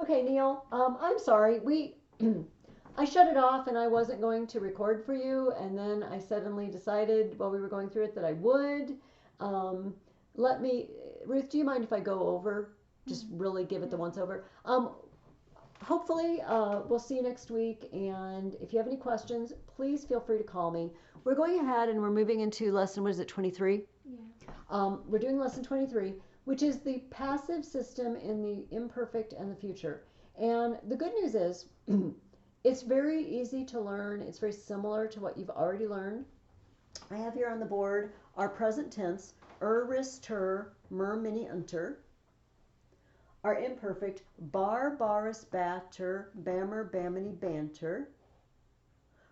Okay, Neil, I'm sorry. I shut it off and I wasn't going to record for you, and then I suddenly decided while we were going through it that I would. Um, let me, Ruth, do you mind if I go over? Just Mhm. really give it the Yeah. once over. Hopefully, we'll see you next week. And if you have any questions, please feel free to call me. We're going ahead and we're moving into lesson, what is it, 23? Yeah. We're doing lesson 23, which is the passive system in the imperfect and the future. And the good news is, it's very easy to learn. It's very similar to what you've already learned. I have here on the board our present tense, ris, ter, mer, mini, unter. Our imperfect, bar, baris, batter, bammer, bamini, banter.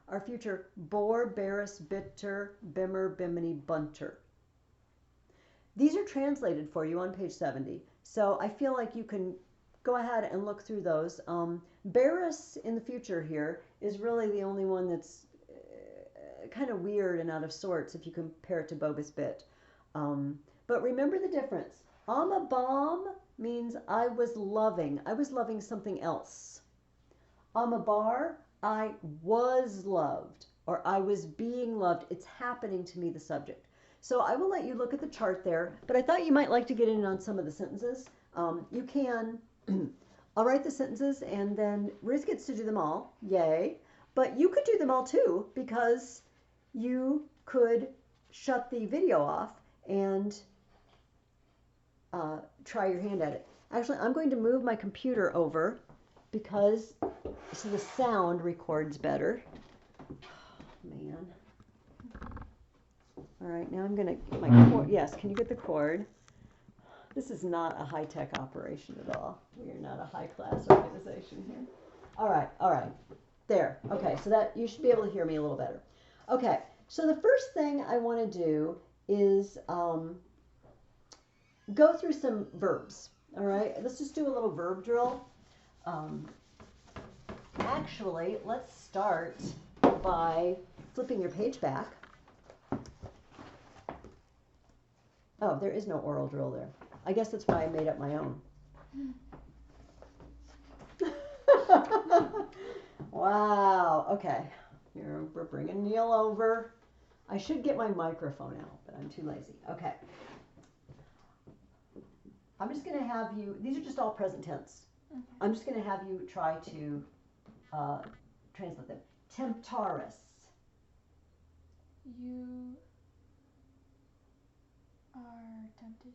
Our future, bor, baris, bitter, bimmer, bimini, bunter. These are translated for you on page 70. So I feel like you can go ahead and look through those. Barris in the future here is really the only one that's kind of weird and out of sorts if you compare it to Bobus bit. But remember the difference. Amabam means I was loving. I was loving something else. Amabar, I was loved or I was being loved. It's happening to me, the subject. So I will let you look at the chart there, but I thought you might like to get in on some of the sentences. You can, I'll write the sentences and then Riz gets to do them all. Yay. But you could do them all too because you could shut the video off and try your hand at it. Actually, I'm going to move my computer over because so the sound records better. Man. All right, now I'm going to get my cord. Yes, can you get the cord? This is not a high-tech operation at all. We are not a high-class organization here. All right, all right. There. Okay, so that you should be able to hear me a little better. Okay, so the first thing I want to do is go through some verbs. All right, let's just do a little verb drill. Actually, let's start by flipping your page back. Oh, there is no oral drill there. I guess that's why I made up my own. Wow. Okay. Here, we're bringing Neil over. I should get my microphone out, but I'm too lazy. Okay. I'm just going to have you, these are just all present tense. Okay. I'm just going to have you try to translate them. Temptaris. You are tempted.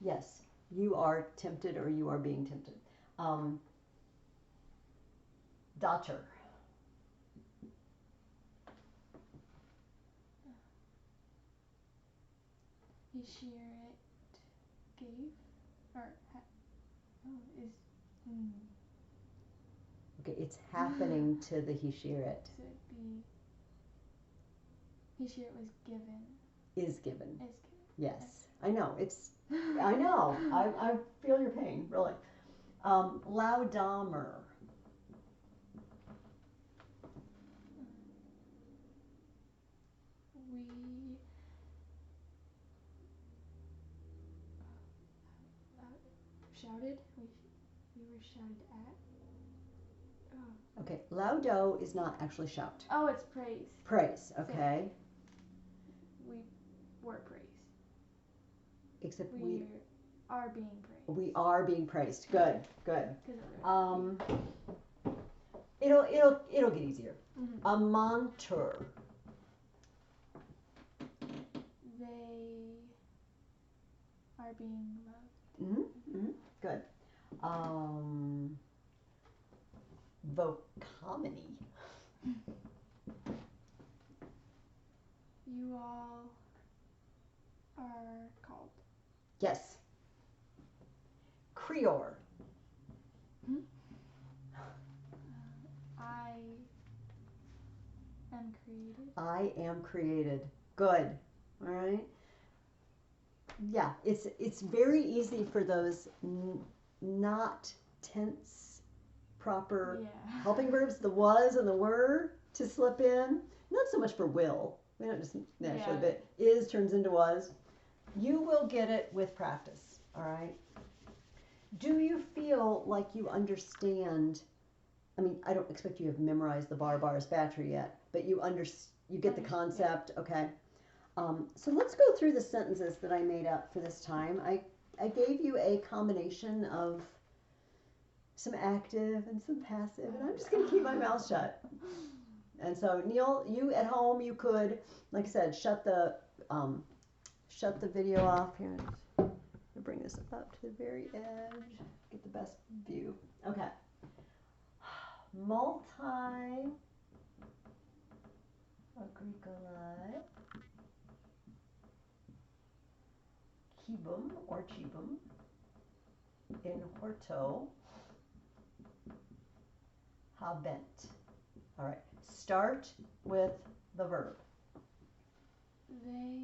Yes, you are tempted or you are being tempted. Dater. Hishiret gave or is mm, Okay, it's happening to the Hishiret. so it'd be Hishiret was given. Is given. Is given. Yes, I know. I know. I feel your pain, really. Laudamer. We shouted. We were shouted at. Oh. Okay, laudo is not actually shout. Oh, it's praise. Praise, okay. We were praised. Except We are being praised. we are being praised. Good, good. Because It'll get easier. mm-hmm. A monter. They are being loved. Mm-hmm, mm-hmm, good. Vocominy. You all are called. Yes. Creor. I am created. I am created. Good. All right. Yeah, it's very easy for those not tense proper helping verbs, the was and the were, to slip in. Not so much for will. We don't just naturally, but is turns into was. You will get it with practice. All right. Do you feel like you understand? I mean, I don't expect you to have memorized the bars battery yet, but you get the concept, okay? So let's go through the sentences that I made up for this time. I gave you a combination of some active and some passive, and I'm just going to keep my mouth shut. And so, Neil, you at home, you could, like I said, shut the video off here. I'll bring this up to the very edge, get the best view. Okay. Multi agricolae cibum or cibum in horto habent. All right. Start with the verb. They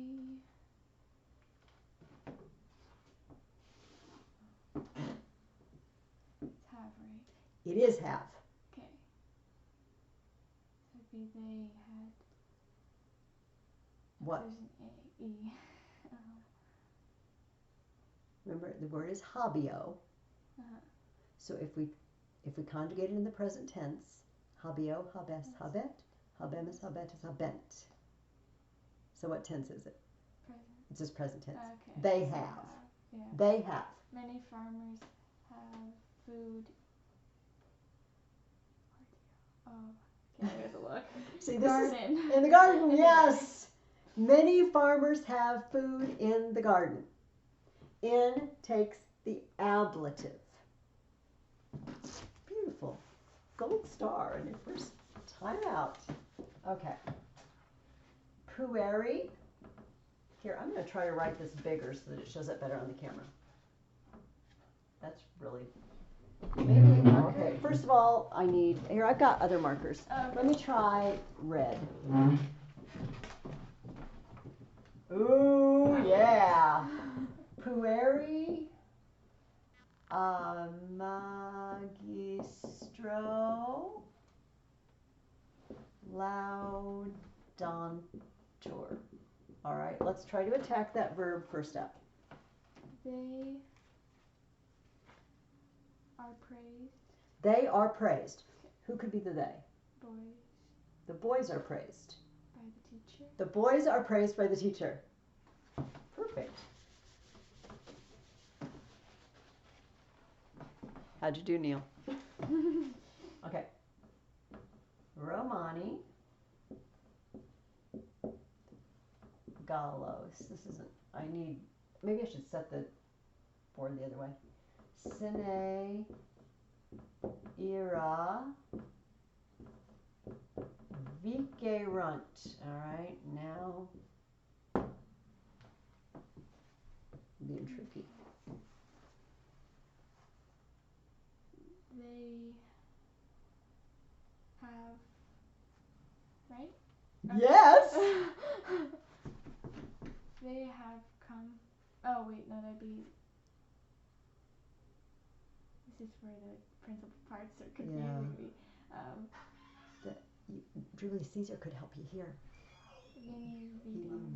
it's have, right? It is have. Okay. So it'd be they had. What? There's an A, E. Remember, the word is habio. So if we conjugate it in the present tense, habio, habes, habet, habemus, habetus, habent. So what tense is it? Present. It's just present tense. Okay. They So have. Yeah. They have. Many farmers have food. Oh, okay, I have to look. See, this Garden. is in the garden, yes. Many farmers have food in the garden. In takes the ablative. Beautiful. Gold star in your first time out. Okay. Pueri. Here, I'm going to try to write this bigger so that it shows up better on the camera. That's really... Maybe, okay, first of all, I need... Here, I've got other markers. Okay. Let me try red. Ooh, yeah. Pueri magistro laudantur. All right, let's try to attack that verb first up. They are praised. They are praised. Who could be the they? Boys. The boys are praised. By the teacher. The boys are praised by the teacher. Perfect. How'd you do, Neil? Okay. Romani. Gallos. This isn't, maybe I should set the board the other way. Sine ira vicerunt. All right, now I'm being tricky. They have, right? Yes. They have come. Oh wait, no, that'd be. This is where the principal parts are confusing me. Julius Caesar could help you here. Vini.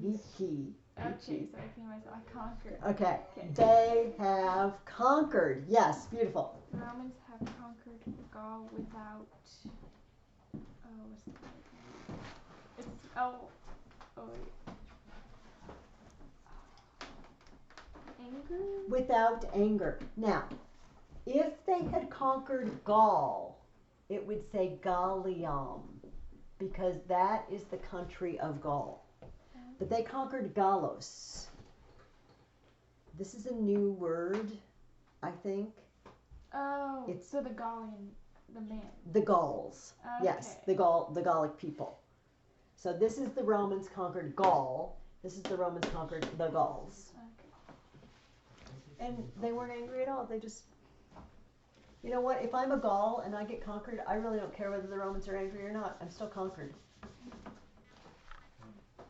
Vici. Okay, so I think myself. I conquered. Okay. They have conquered. Yes, beautiful. The Romans have conquered Gaul without. Oh, what's the word? It's wait. Anger. Without anger. Now, if they had conquered Gaul, it would say Gallium, because that is the country of Gaul. But they conquered Gallos. This is a new word, I think. Oh, It's so the Gallian, the man. the Gauls. Okay. Yes, the Gallic people. So this is the Romans conquered Gaul. This is the Romans conquered the Gauls. Okay. And they weren't angry at all. They just, you know what? If I'm a Gaul and I get conquered, I really don't care whether the Romans are angry or not. I'm still conquered. I'm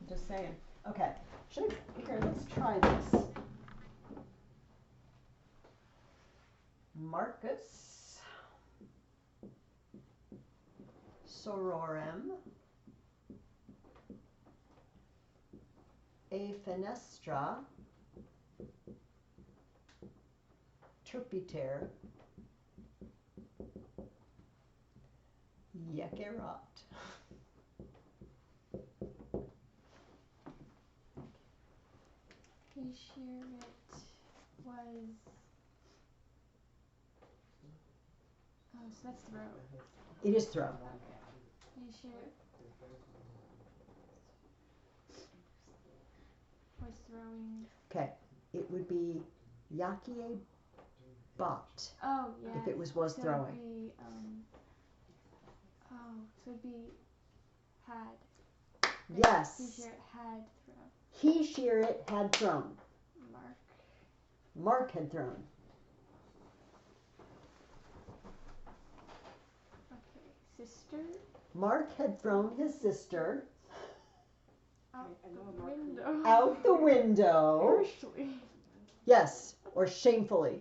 just saying. Okay. Here, let's try this. Marcus sororem a fenestra Trupiter. Jekerat. He sure it was. Oh, so that's throw. It is throw. Okay. He sure was throwing. Okay, it would be Yakie bot Oh yeah. if it was So throwing. it'd be Oh, so it'd be had. Yes. He sure had thrown. He shear it had thrown. Mark. Mark had thrown. Okay. Sister. Mark had thrown his sister Out the window. out the window. Harshly. Yes, or shamefully.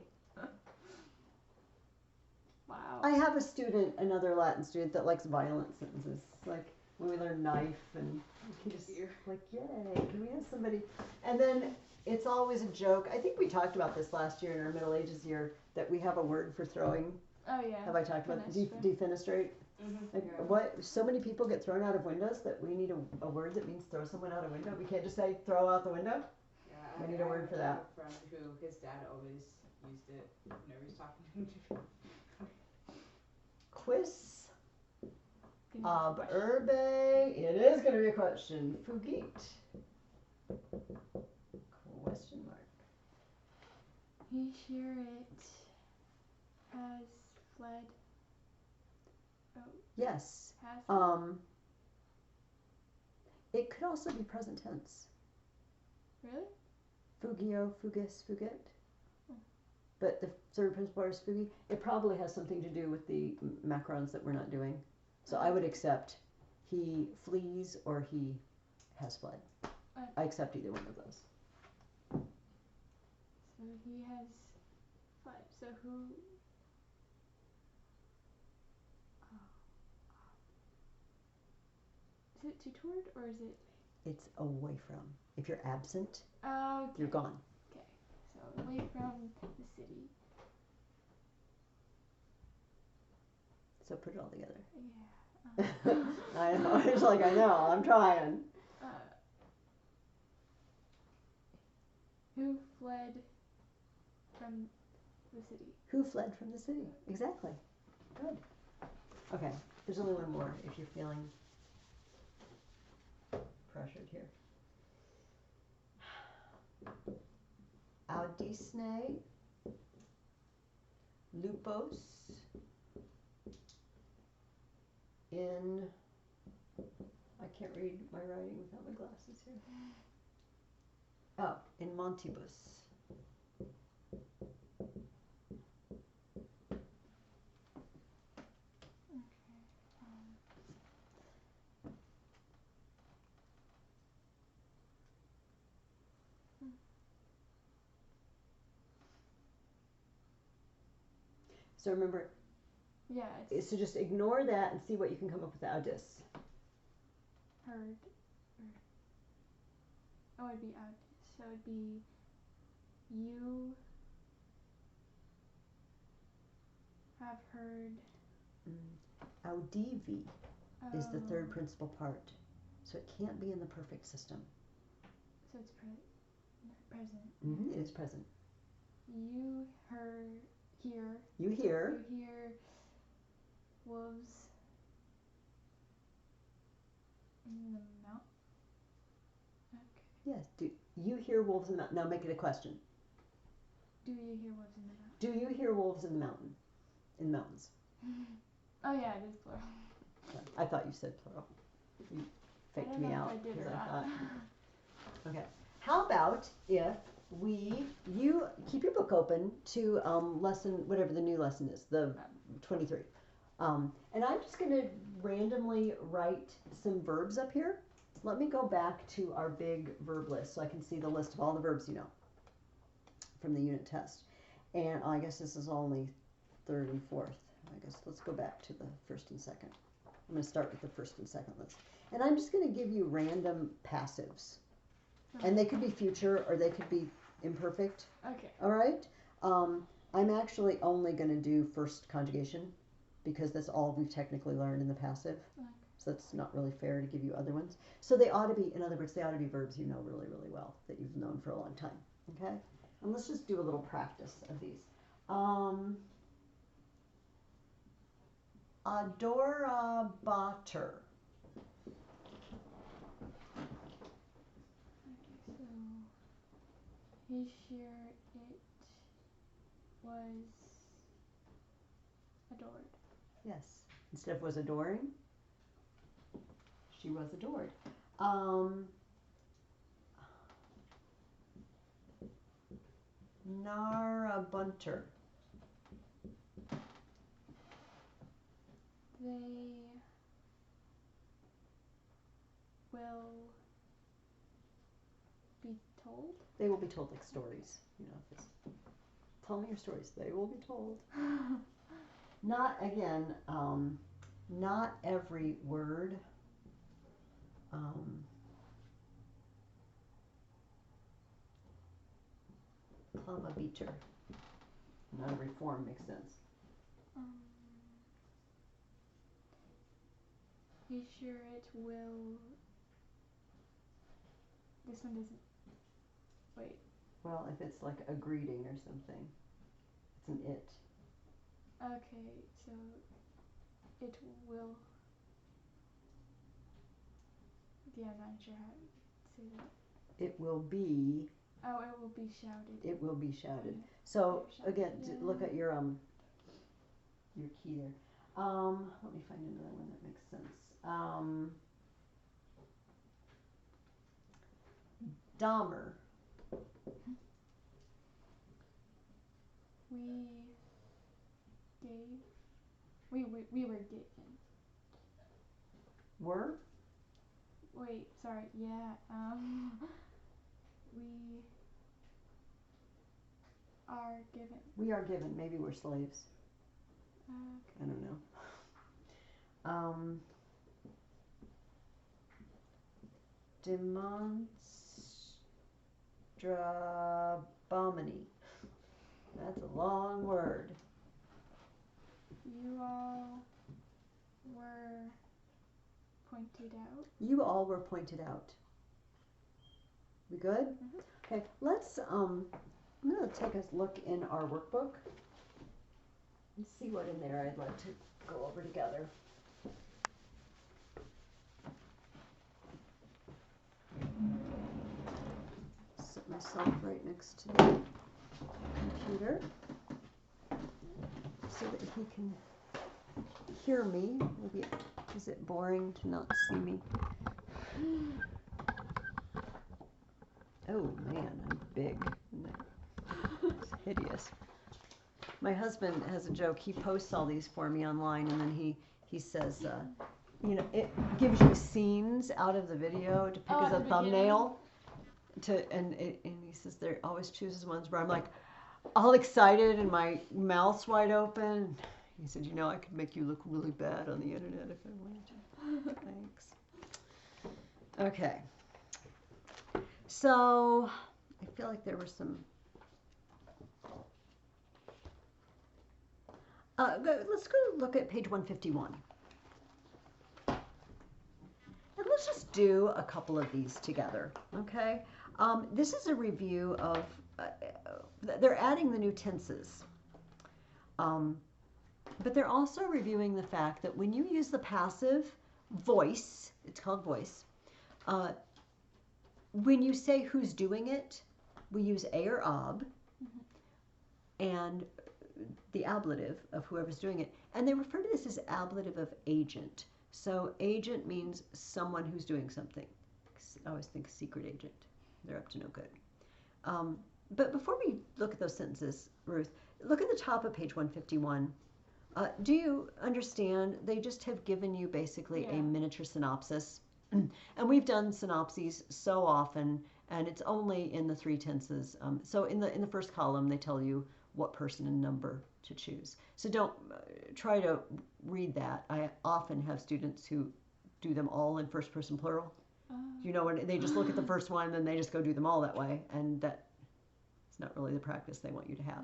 Wow. I have a student, another Latin student, that likes violent sentences. Like when we learn knife and he just like, yay, can we have somebody? And then it's always a joke. I think we talked about this last year in our Middle Ages year, that we have a word for throwing. Oh yeah. Have I talked about Fenestra. defenestrate? Mm-hmm. Like, what? So many people get thrown out of windows that we need a word that means throw someone out a window. We can't just say throw out the window. Yeah, We need a word for that. I have a friend who his dad always used it whenever he's talking to him. Quis Give me ab this question. urbe. It is going to be a question. Fugit. Question mark. He sure it has fled. Oh, Yes. has. It could also be present tense. Really? Fugio, fugis, fugit. Hmm. But the third principal is fugi. It probably has something to do with the macrons that we're not doing. So I would accept he flees or he has fled. I accept either one of those. So he has fled. So who? Oh. Is it to toward or is it? It's away from. If you're absent, Oh. Okay. you're gone. Okay. So away from the city. So put it all together. Yeah. I know. It's like, I know. I'm trying. Who fled from the city? Who fled from the city? Exactly. Good. Okay. There's only one more if you're feeling pressured here. Audisne, lupos, in, I can't read my writing without my glasses here. Oh, in montibus. So remember, Yeah, it's so just ignore that and see what you can come up with audis. heard. Oh, it'd be out. So it'd be you have heard. Audivi is the third Oh, principal part. So it can't be in the perfect system. So it's present. It is present. You heard hear. You hear. You hear wolves in the mount. Okay. Yes. Do you hear wolves in the mountain? Now make it a question. Do you hear wolves in the mount? Do you hear wolves in the mountain? In mountains. Oh yeah, it is plural. I thought you said plural. You faked I don't me know out. if I did or here, I not. thought. Okay. How about if you keep your book open to lesson, whatever the new lesson is, the 23. And I'm just going to randomly write some verbs up here. Let me go back to our big verb list so I can see the list of all the verbs you know from the unit test. And I guess this is only third and fourth. I guess let's go back to the first and second. I'm going to start with the first and second list. And I'm just going to give you random passives. And they could be future or they could be imperfect. Okay. All right? I'm actually only going to do first conjugation because that's all we've technically learned in the passive. Okay. So it's not really fair to give you other ones. So they ought to be, in other words, they ought to be verbs you know really, really well that you've known for a long time. Okay? And let's just do a little practice of these. Adorabater. Okay, so his year it was adored. Yes. Instead of was adoring, she was adored. Narabunter. They will be told. They will be told like stories. You know, if it's, tell me your stories. They will be told. Not again. Not every word. Plumber beater. Not every form makes sense. Be sure it will. This one doesn't. Wait. Well, if it's like a greeting or something, it's an it. Okay, so it will. Yeah, I'm not sure how to say that. It will be. Oh, it will be shouted. It will be shouted. Okay. So Shouted. again, Yeah. look at your key there. Let me find another one that makes sense. Dahmer. We were given. Were? Wait, sorry. Yeah. We are given. We are given. Maybe we're slaves. Okay. I don't know. Demonstrabomini. That's a long word. You all were pointed out. You all were pointed out. We good? Mm-hmm. Okay, let's I'm gonna take a look in our workbook and see what in there I'd like to go over together. Sit myself right next to the computer so that he can hear me. Maybe is it boring to not see me? Oh man, I'm big. It's hideous. My husband has a joke. He posts all these for me online, and then he says, you know, it gives you scenes out of the video to pick as a thumbnail. And he says there always chooses ones where I'm like all excited and my mouth's wide open. He said, you know, I could make you look really bad on the internet if I wanted to. Thanks. Okay. So I feel like there were some. Let's go look at page 151. And let's just do a couple of these together, okay? This is a review of, they're adding the new tenses. But they're also reviewing the fact that when you use the passive voice, it's called voice, when you say who's doing it, we use a or ob, and the ablative of whoever's doing it. And they refer to this as ablative of agent. So agent means someone who's doing something. I always think secret agent. They're up to no good. But before we look at those sentences, Ruth, look at the top of page 151. Do you understand? They just have given you basically a miniature synopsis. And we've done synopses so often, and it's only in the three tenses. So in the first column, they tell you what person and number to choose. So don't try to read that. I often have students who do them all in first person plural. You know, when they just look at the first one and then they just go do them all that way, and that is not really the practice they want you to have.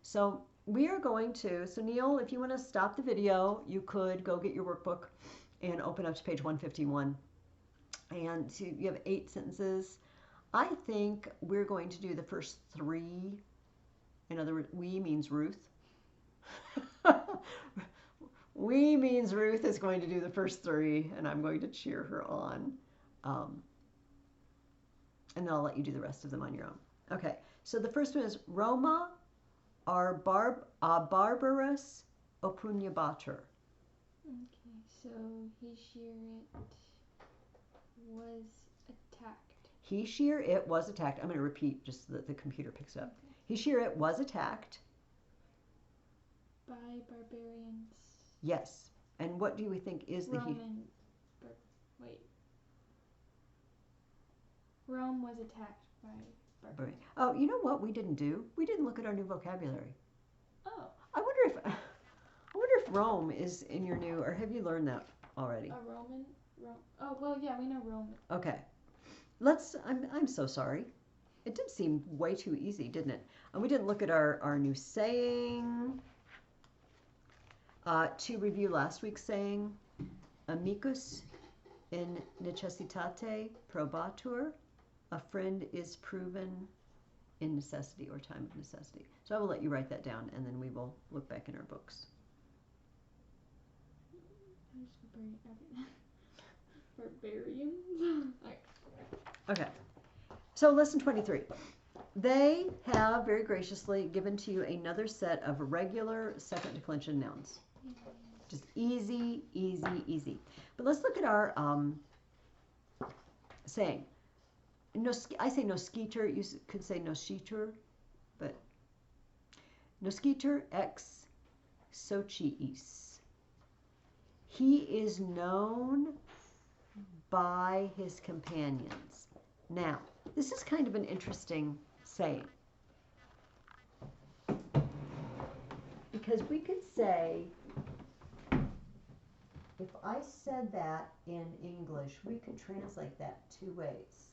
So we are going to, so Neil, if you want to stop the video, you could go get your workbook and open up to page 151. And so you have 8 sentences. I think we're going to do the first 3. In other words, we means Ruth. We means Ruth is going to do the first 3, and I'm going to cheer her on. And then I'll let you do the rest of them on your own. Okay, so the first one is Roma are barbarous opuniabater. Okay, so He-sheer-it was attacked. He-sheer-it was attacked. I'm going to repeat just so that the computer picks it up. Okay. He-sheer-it was attacked. By barbarians. Yes. And what do we think is the Roman. Rome was attacked by barbarians. Oh, you know what we didn't do? We didn't look at our new vocabulary. Oh. I wonder if Rome is in your new, or have you learned that already? A Roman? Oh, well, yeah, we know Roman. Okay. I'm so sorry. It did seem way too easy, didn't it? And we didn't look at our new saying. To review last week's saying, amicus in necessitate probatur. A friend is proven in necessity or time of necessity. So I will let you write that down, and then we will look back in our books. Barbarians? Okay. So lesson 23. They have very graciously given to you another set of regular second declension nouns. Just easy, easy, easy. But let's look at our saying. I say nosketer. You could say nosketer, but nosketer ex sociis. He is known by his companions. Now, this is kind of an interesting saying. Because we could say, if I said that in English, we could translate that 2 ways.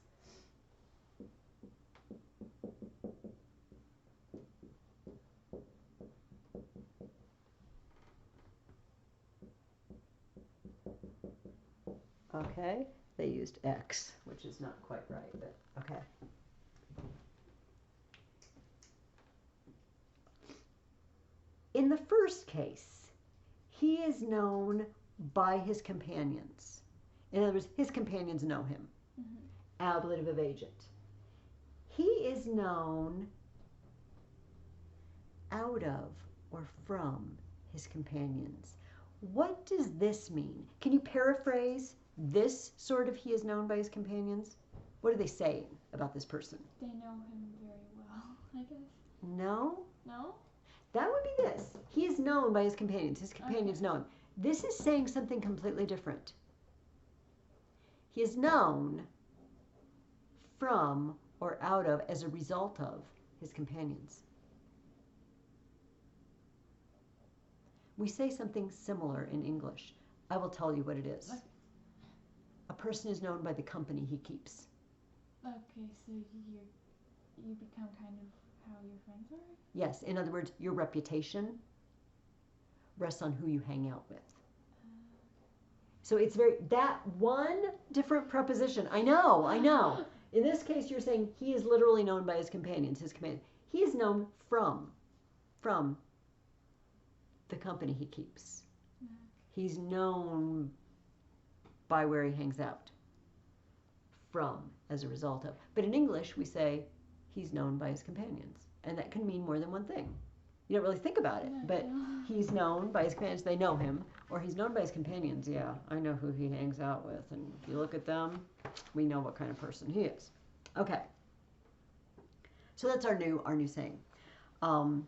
Okay, they used X, which is not quite right, but okay. In the first case, he is known by his companions. In other words, his companions know him. Ablative agent. He is known out of or from his companions. What does this mean? Can you paraphrase this sort of he is known by his companions? What are they saying about this person? They know him very well, I guess. No? No? That would be this. He is known by his companions. His companions know him. This is saying something completely different. He is known from or out of as a result of his companions. We say something similar in English. I will tell you what it is. Okay. A person is known by the company he keeps. Okay, so you become kind of how your friends are? Yes, in other words, your reputation rests on who you hang out with. So it's that one different preposition. I know. In this case, you're saying he is literally known by his companions. He is known from the company he keeps. Okay. He's known by where he hangs out. From, as a result of. But in English, we say he's known by his companions. And that can mean more than one thing. You don't really think about it, but he's known by his companions. They know him. Or he's known by his companions. Yeah, I know who he hangs out with. And if you look at them, we know what kind of person he is. Okay. So that's our new saying. Our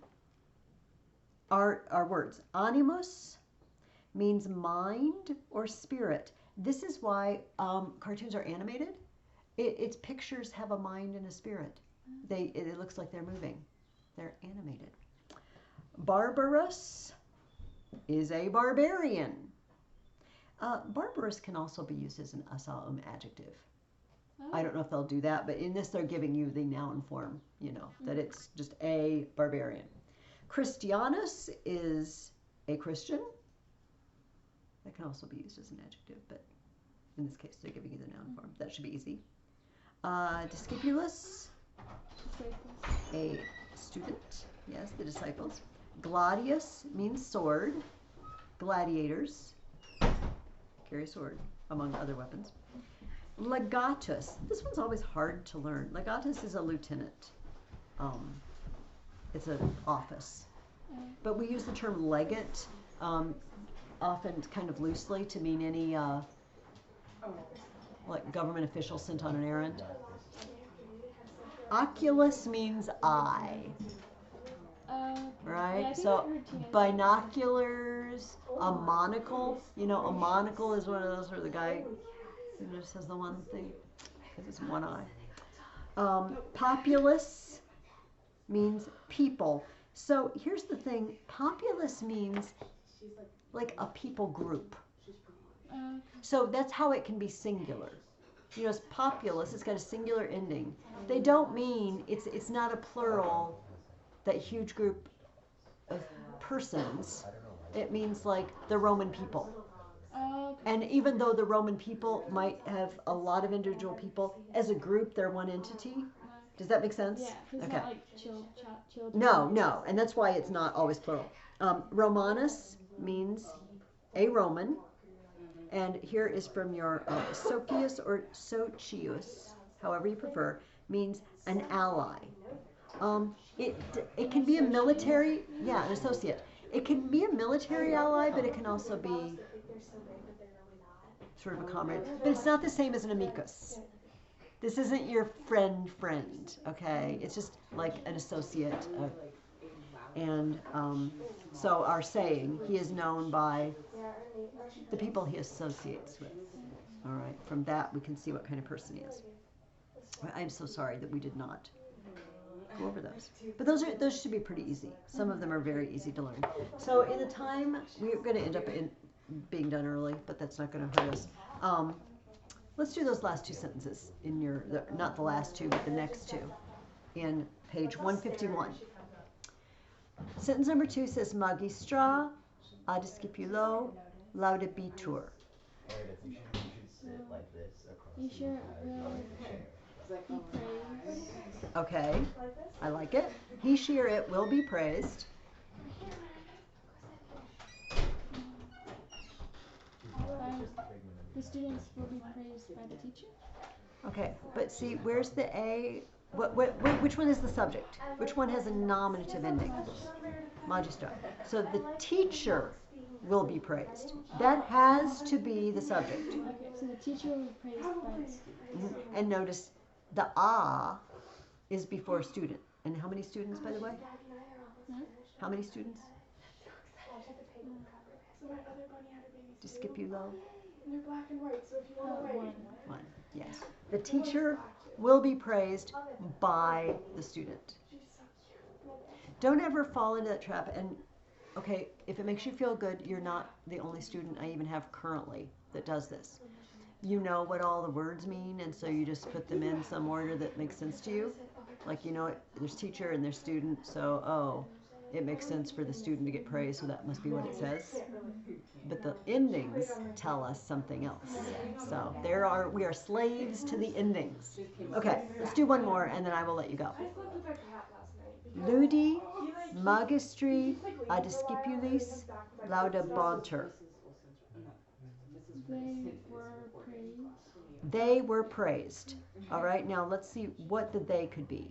words. Animus means mind or spirit. This is why cartoons are animated. Its pictures have a mind and a spirit. It looks like they're moving. They're animated. Barbarous is a barbarian. Barbarous can also be used as an assaum adjective. Oh. I don't know if they'll do that, but in this they're giving you the noun form, that it's just a barbarian. Christianus is a Christian. That can also be used as an adjective, but in this case, they're giving you the noun form. That should be easy. Discipulus, a student. Yes, the disciples. Gladius means sword. Gladiators carry a sword, among other weapons. Legatus. This one's always hard to learn. Legatus is a lieutenant. It's an office. But we use the term legate often kind of loosely to mean any like government official sent on an errand. Oculus means eye. Right? Yeah, So binoculars, a monocle. You know, a monocle is one of those where the guy just has the one thing because it's one eye. Populus means people. So here's the thing. Populus means like a people group. So that's how it can be singular. You know, it's populous, it's got a singular ending. They don't mean, it's not a plural, that huge group of persons. It means like the Roman people. And even though the Roman people might have a lot of individual people, as a group, they're one entity. Does that make sense? Yeah, it's okay. not like children. No, and that's why it's not always plural. Romanus means a Roman. And here is from your Socius or Socius, however you prefer, means an ally. It can be a military, an associate. It can be a military ally, but it can also be sort of a comrade. But it's not the same as an amicus. This isn't your friend, okay? It's just like an associate. And so our saying, he is known by the people he associates with. All right, from that we can see what kind of person he is. I'm so sorry that we did not go over those. But those should be pretty easy. Some of them are very easy to learn. So in the time, we're going to end up being done early, but that's not going to hurt us. Let's do those last two sentences in your, not the last two, but the next two in page 151. Sentence number 2 says, Magistra ad discipulo laudabitur. You should sit like this across You sure will be praised. Okay, I like it. He, she, or it will be praised. The students will be praised by the teacher. Okay, but see, where's the A? Which one is the subject? Which one has a nominative ending? Magistra. So the teacher will be praised. That has to be the subject. Okay, so the teacher will be praised by the students. Mm-hmm. And notice the A is before student. And how many students, by the way? How many students? Discipulo? They're black and white, so if you want to write. One, yes. The teacher will be praised by the student. Don't ever fall into that trap. And, okay, if it makes you feel good, you're not the only student I even have currently that does this. You know what all the words mean, and so you just put them in some order that makes sense to you. Like, you know, there's teacher and there's student, so, it makes sense for the student to get praised, so that must be what it says. But the endings tell us something else. So we are slaves to the endings. Okay, let's do one more, and then I will let you go. Ludi magistri ad discipulis laudabantur. They were praised. They were praised. All right, now let's see what the they could be.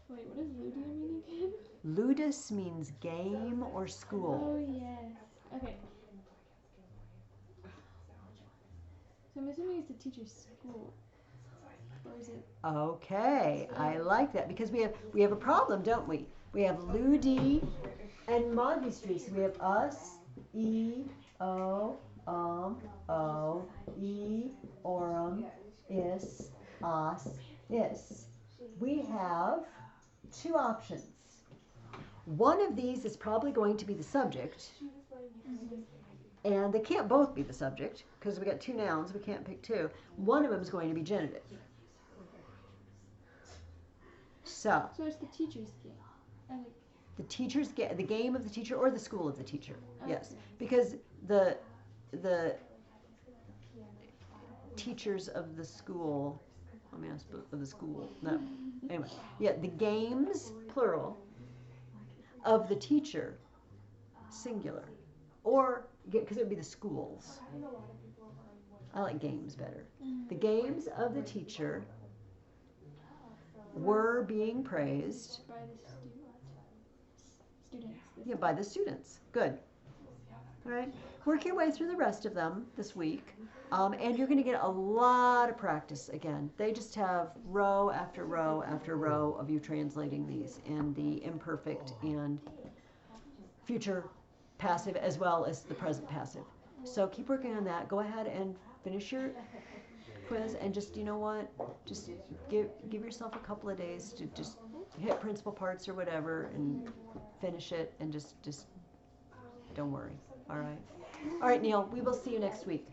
Wait, what does Ludia mean again? Ludus means game or school. Oh, yes. Okay. So I'm assuming it's the teacher's school. Or is it? Okay, I like that because we have a problem, don't we? We have ludi and magistri. So we have us, e, o, e, orum, is, us, is. We have two options. One of these is probably going to be the subject, and they can't both be the subject because we got two nouns, we can't pick two. One of them is going to be genitive. So So it's the teacher's game. And the teacher's the game of the teacher or the school of the teacher. Yes, okay. because the teachers of the school. I mean, of the school. No. Anyway, yeah, the games plural of the teacher singular, or because it would be the schools. I like games better. The games of the teacher were being praised. By the students. Yeah, by the students. Good. All right. Work your way through the rest of them this week. And you're going to get a lot of practice again. They just have row after row after row of you translating these in the imperfect and future passive as well as the present passive. So keep working on that. Go ahead and finish your quiz and just, you know what, just give yourself a couple of days to just hit principal parts or whatever and finish it and just don't worry. All right. All right, Neil, we will see you next week.